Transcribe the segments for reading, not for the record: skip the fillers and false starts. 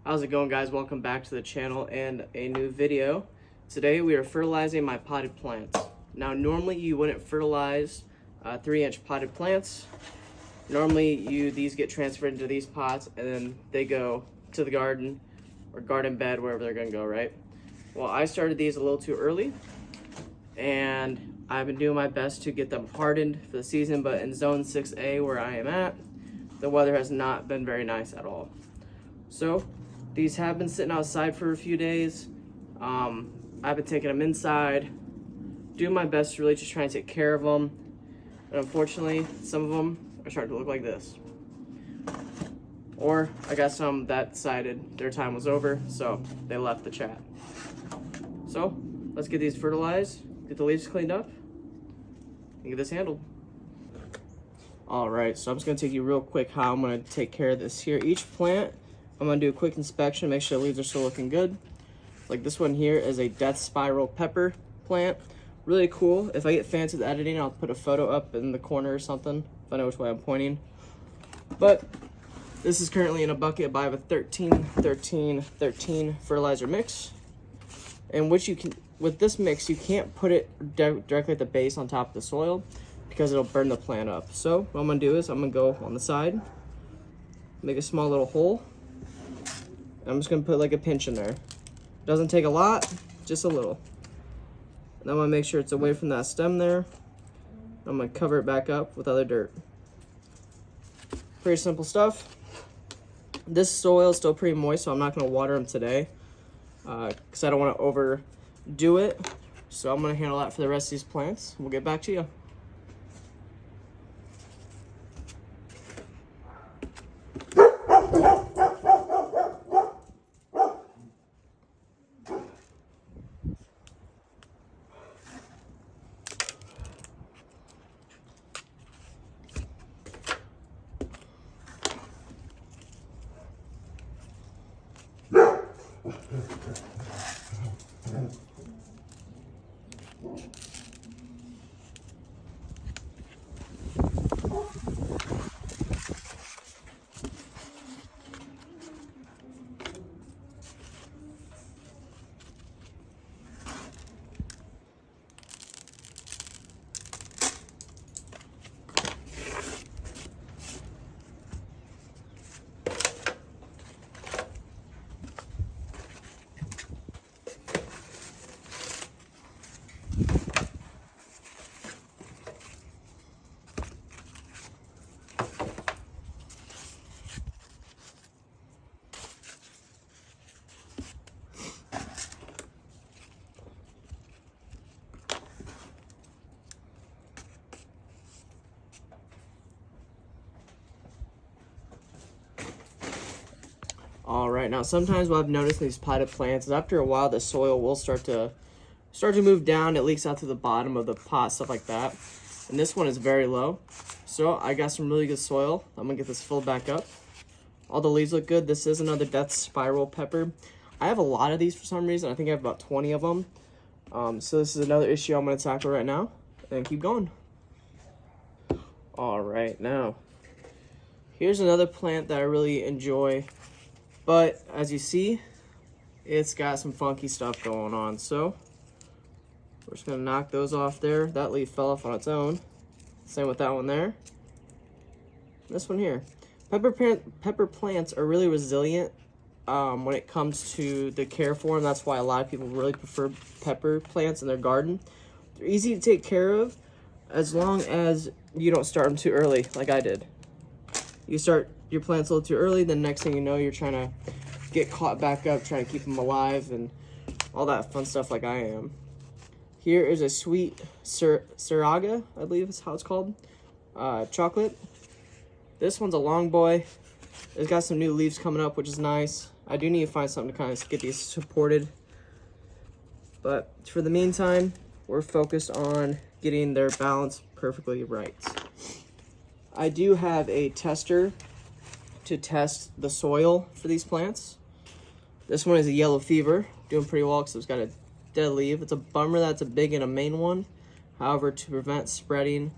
How's it going, guys? Welcome back to the channel and a new video. Today we are fertilizing my potted plants. Now normally you wouldn't fertilize 3-inch potted plants. Normally these get transferred into these pots and then they go to the garden or garden bed, wherever they're gonna go, right? Well, I started these a little too early and I've been doing my best to get them hardened for the season, but in zone 6A where I am at, the weather has not been very nice at all. So these have been sitting outside for a few days. I've been taking them inside, doing my best to really just try and take care of them. But unfortunately, some of them are starting to look like this. Or I got some that decided their time was over, so they left the chat. So let's get these fertilized, get the leaves cleaned up, and get this handled. All right, so I'm just gonna take you real quick how I'm gonna take care of this here. Each plant, I'm gonna do a quick inspection, make sure the leaves are still looking good. Like this one here is a death spiral pepper plant. Really cool. If I get fancy with editing, I'll put a photo up in the corner or something, if I know which way I'm pointing. But this is currently in a bucket. I have a 13-13-13 fertilizer mix. And which you can, with this mix, you can't put it directly at the base on top of the soil because it'll burn the plant up. So what I'm gonna do is I'm gonna go on the side, make a small little hole. I'm just gonna put like a pinch in there. Doesn't take a lot, just a little. And I'm gonna make sure it's away from that stem there. I'm gonna cover it back up with other dirt. Pretty simple stuff. This soil is still pretty moist, so I'm not gonna water them today because I don't wanna overdo it. So I'm gonna handle that for the rest of these plants. We'll get back to you. All right, now sometimes what I've noticed in these potted plants is after a while the soil will start to move down. It leaks out to the bottom of the pot, stuff like that. And this one is very low. So I got some really good soil. I'm gonna get this filled back up. All the leaves look good. This is another death spiral pepper. I have a lot of these for some reason. I think I have about 20 of them. So this is another issue I'm gonna tackle right now and keep going. All right, now here's another plant that I really enjoy. But as you see, it's got some funky stuff going on. So we're just gonna knock those off there. That leaf fell off on its own. Same with that one there. This one here. Pepper plants are really resilient when it comes to the care for them. That's why a lot of people really prefer pepper plants in their garden. They're easy to take care of as long as you don't start them too early like I did. You start your plants a little too early, then next thing you know, you're trying to get caught back up, trying to keep them alive and all that fun stuff like I am. Here is a sweet Siraga, I believe is how it's called, chocolate. This one's a long boy. It's got some new leaves coming up, which is nice. I do need to find something to kind of get these supported. But for the meantime, we're focused on getting their balance perfectly right. I do have a tester to test the soil for these plants. This one is a yellow fever, doing pretty well because it's got a dead leaf. It's a bummer that's a big and a main one. However, to prevent spreading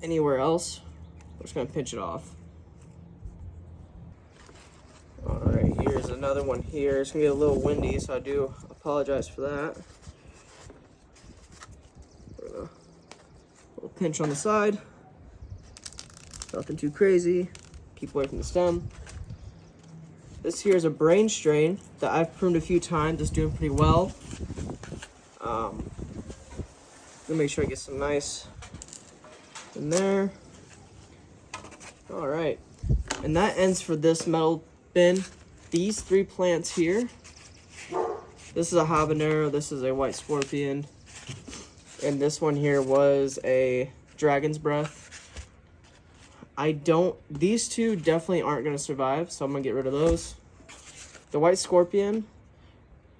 anywhere else, we're just gonna pinch it off. All right, here's another one here. It's gonna get a little windy, so I do apologize for that. A little pinch on the side. Nothing too crazy. Keep away from the stem. This here is a brain strain that I've pruned a few times. It's doing pretty well. Let me make sure I get some nice in there. All right, and that ends for this metal bin. These 3 plants here. This is a habanero. This is a white scorpion, and this one here was a dragon's breath. These 2 definitely aren't going to survive, so I'm going to get rid of those. The white scorpion,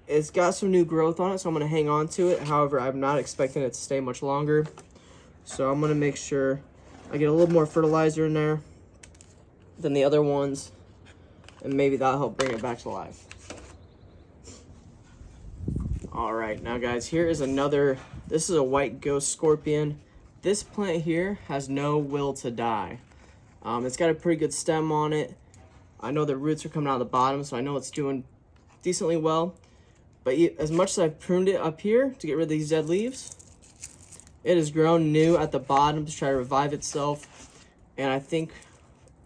it's got some new growth on it, so I'm going to hang on to it. However, I'm not expecting it to stay much longer. So I'm going to make sure I get a little more fertilizer in there than the other ones, and maybe that'll help bring it back to life. All right, now guys, here is another, this is a white ghost scorpion. This plant here has no will to die. It's got a pretty good stem on it. I know the roots are coming out of the bottom, so I know it's doing decently well. But as much as I've pruned it up here to get rid of these dead leaves, it has grown new at the bottom to try to revive itself. And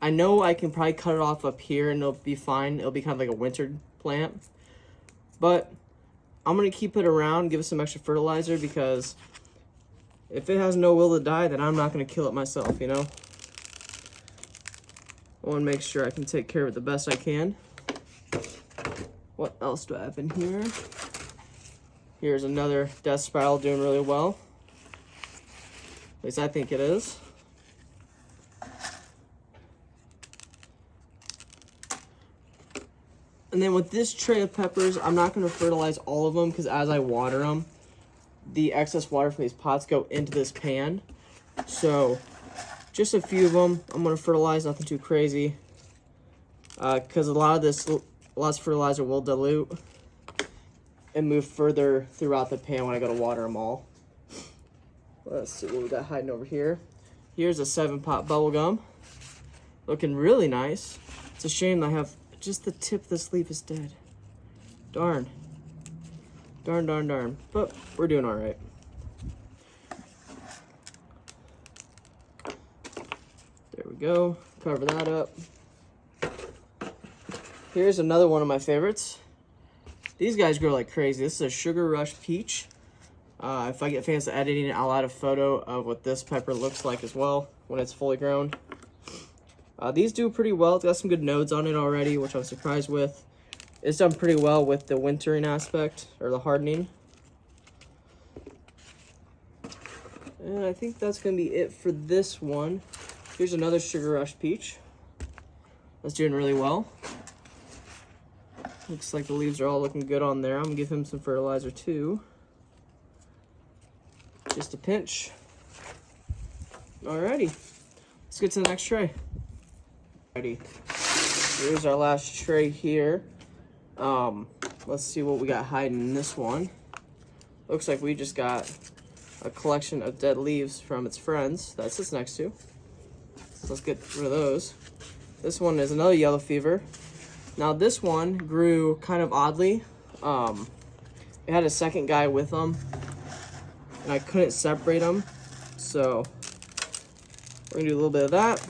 I know I can probably cut it off up here and it'll be fine. It'll be kind of like a winter plant. But I'm going to keep it around, give it some extra fertilizer, because if it has no will to die, then I'm not going to kill it myself, you know? I want to make sure I can take care of it the best I can. What else do I have in here? Here's another death spiral doing really well. At least I think it is. And then with this tray of peppers, I'm not going to fertilize all of them, because as I water them, the excess water from these pots go into this pan. So just a few of them I'm going to fertilize, nothing too crazy, because a lot of fertilizer will dilute and move further throughout the pan when I go to water them all. Let's see what we got hiding over here. Here's a 7-pot bubble gum, looking really nice. It's a shame I have just the tip of this leaf is dead. Darn. Darn. But we're doing all right. There we go. Cover that up. Here's another one of my favorites. These guys grow like crazy. This is a Sugar Rush Peach. If I get fans to editing it, I'll add a photo of what this pepper looks like as well when it's fully grown. These do pretty well. It's got some good nodes on it already, which I'm surprised with. It's done pretty well with the wintering aspect, or the hardening. And I think that's going to be it for this one. Here's another Sugar Rush Peach. That's doing really well. Looks like the leaves are all looking good on there. I'm going to give him some fertilizer too. Just a pinch. Alrighty. Let's get to the next tray. Alrighty. Here's our last tray here. Let's see what we got hiding in this one. Looks like we just got a collection of dead leaves from its friends that it sits next to. So let's get rid of those. This one is another yellow fever. Now this one grew kind of oddly. It had a second guy with them, and I couldn't separate them. So we're gonna do a little bit of that.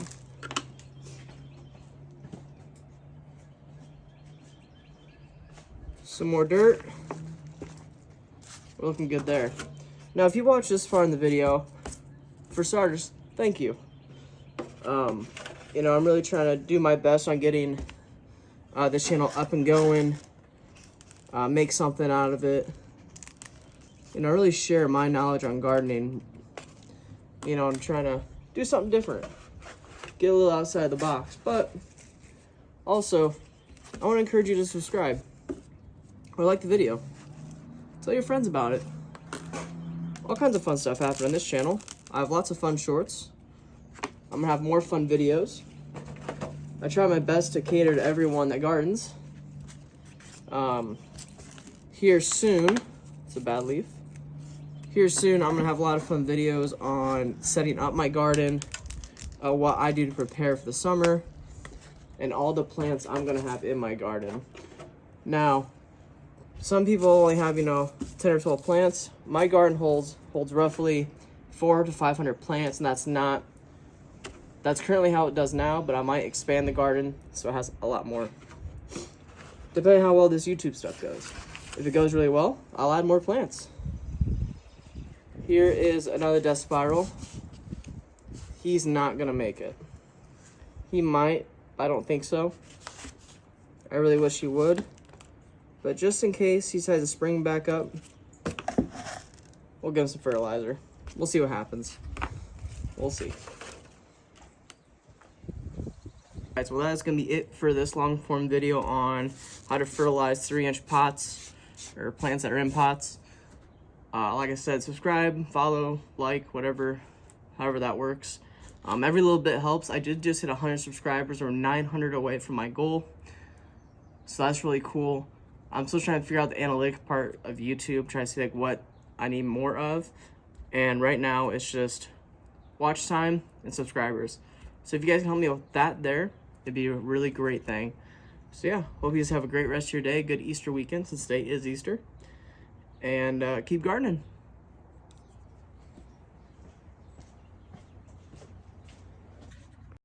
Some more dirt. We're looking good there. Now, if you watched this far in the video, for starters, thank you. You know, I'm really trying to do my best on getting this channel up and going, make something out of it. You know, really share my knowledge on gardening. You know, I'm trying to do something different, get a little outside the box. But also, I want to encourage you to subscribe or like the video. Tell your friends about it. All kinds of fun stuff happen on this channel. I have lots of fun shorts. I'm gonna have more fun videos. I try my best to cater to everyone that gardens. Here soon, it's a bad leaf. Here soon, I'm gonna have a lot of fun videos on setting up my garden, what I do to prepare for the summer, and all the plants I'm gonna have in my garden. Now, some people only have, 10 or 12 plants. My garden holds roughly 400 to 500 plants, and that's currently how it does now, but I might expand the garden so it has a lot more, depending on how well this YouTube stuff goes. If it goes really well, I'll add more plants. Here is another death spiral. He's not gonna make it. He might, I don't think so. I really wish he would. But just in case he decides to spring back up, we'll give him some fertilizer. We'll see what happens. We'll see. Alright, so that's going to be it for this long form video on how to fertilize 3-inch pots or plants that are in pots. Like I said, subscribe, follow, like, whatever, however that works. Every little bit helps. I did just hit 100 subscribers, or 900 away from my goal. So that's really cool. I'm still trying to figure out the analytic part of YouTube, trying to see like what I need more of. And right now it's just watch time and subscribers. So if you guys can help me with that there, it'd be a really great thing. So yeah, hope you guys have a great rest of your day. Good Easter weekend, since today is Easter. And keep gardening.